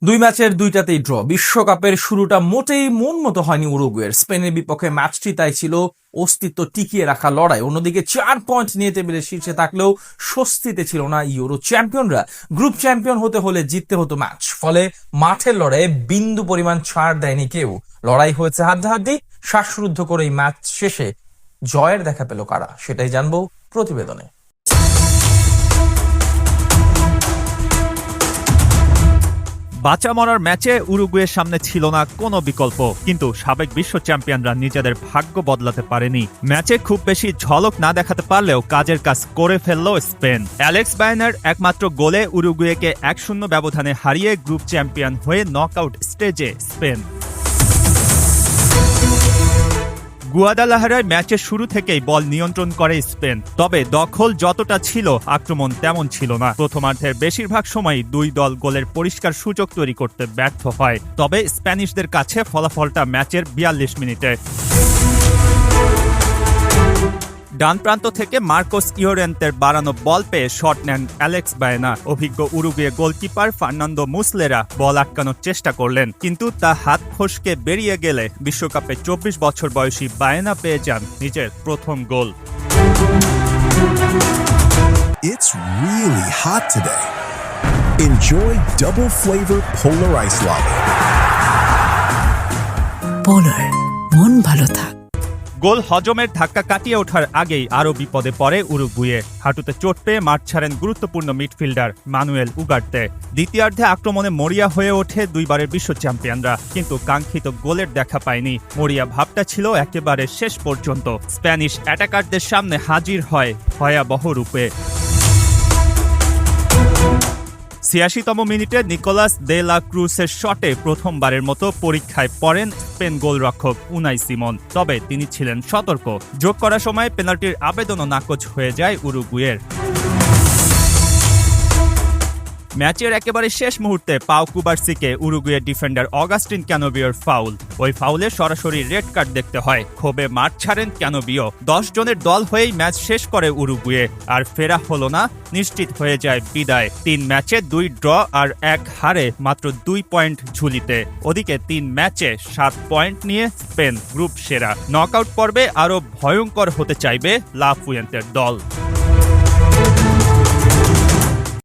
দুই ম্যাচের দুইটাতেই ড্র। বিশ্বকাপের শুরুটা মোটেই মন মতো হয়নি উরুগুয়ের। স্পেনের বিপক্ষে ম্যাচটি তাই ছিল অস্তিত্ব টিকিয়ে রাখা লড়াই। অন্যদিকে 4 পয়েন্ট নিয়ে টেবিলের শীর্ষে থাকলেও স্বস্তিতে ছিল না ইউরো চ্যাম্পিয়নরা। গ্রুপ চ্যাম্পিয়ন হতে হলে জিততে হতো ম্যাচ, ফলে মাঠের লড়াইয়ে বিন্দু পরিমাণ ছাড় দেয়নি কেউ। লড়াই হয়েছে হাড্ডাহাড্ডি। শ্বাসরুদ্ধ করে এই ম্যাচ শেষে জয়ের দেখা পেল কারা, সেটাই জানবো প্রতিবেদনে। বাঁচা মরার ম্যাচে উরুগুয়ের সামনে ছিল না কোনো বিকল্প, কিন্তু সাবেক বিশ্ব চ্যাম্পিয়নরা নিজেদের ভাগ্য বদলাতে পারেনি। ম্যাচে খুব বেশি ঝলক না দেখাতে পারলেও কাজের কাজ করে ফেলল স্পেন। অ্যালেক্স বায়নার একমাত্র গোলে উরুগুয়েকে 1-0 ব্যবধানে হারিয়ে গ্রুপ চ্যাম্পিয়ন হয়ে নকআউট স্টেজে স্পেন। গুয়াদালাহারায় ম্যাচের শুরু থেকেই বল নিয়ন্ত্রণ করে স্পেন, তবে দখল যতটা ছিল আক্রমণ তেমন ছিল না। প্রথমার্ধের বেশিরভাগ সময়ই দুই দল গোলের পরিষ্কার সুযোগ তৈরি করতে ব্যর্থ হয়, তবে স্প্যানিশদের কাছে ফলাফলটা ম্যাচের 42 মিনিটে। ডান প্রান্ত থেকে মার্কোস ইয়োরেন্তের বাড়ানো বল পেয়ে শট নেন অ্যালেক্স বায়না। অভিজ্ঞ উরুগুয়ে গোলকিপার ফার্নান্দো মুসলেরা বল আটকানোর চেষ্টা করলেন, কিন্তু তা হাত ফসকে বেরিয়ে গেলে বিশ্বকাপে 24 বছর বয়সী বায়না পেয়ে যান নিজের প্রথম গোল। It's really hot today. Enjoy double flavor Polar Ice Latte. Polar, মন ভালো থাক। গোল হজমের ধাক্কা কাটিয়ে ওঠার আগেই আরও বিপদে পড়ে উরুগুয়ে। হাঁটুতে চোট পেয়ে মাঠ ছাড়েন গুরুত্বপূর্ণ মিডফিল্ডার মানুয়েল উগার্তে। দ্বিতীয়ার্ধে আক্রমণে মরিয়া হয়ে ওঠে দুইবারের বিশ্ব চ্যাম্পিয়নরা, কিন্তু কাঙ্ক্ষিত গোলের দেখা পায়নি। মরিয়া ভাবটা ছিল একেবারে শেষ পর্যন্ত। স্প্যানিশ অ্যাটাকারদের সামনে হাজির হয় ভয়াবহ রূপে। 86তম মিনিটে নিকোলাস দে লা ক্রুসের শটে প্রথমবারের মতো পরীক্ষায় পড়েন স্পেন গোলরক্ষক উনাই সিমন, তবে তিনি ছিলেন সতর্ক। যোগ করার সময় পেনাল্টির আবেদনও নাকচ হয়ে যায় উরুগুয়ের। ম্যাচের একেবারে শেষ মুহূর্তে পাও কুবার্সিকে উরুগুয়ের ডিফেন্ডার অগাস্টিন ক্যানোবিওর ফাউল। ওই ফাউলে সরাসরি রেড কার্ড দেখতে হয়। ক্ষোভে মাঠ ছাড়েন ক্যানোবিও। 10 জনের দল হয়েই ম্যাচ শেষ করে উরুগুয়ে, আর ফেরা হলো না, নিশ্চিত হয়ে যায় বিদায়। 3 ম্যাচে 2 ড্র আর 1 হারে মাত্র 2 পয়েন্ট ঝুলিতে। ওদিকে 3 ম্যাচে 7 পয়েন্ট নিয়ে স্পেন গ্রুপ সেরা। নকআউট পর্বে আরও ভয়ঙ্কর হতে চাইবে লা ফুয়েন্তের দল।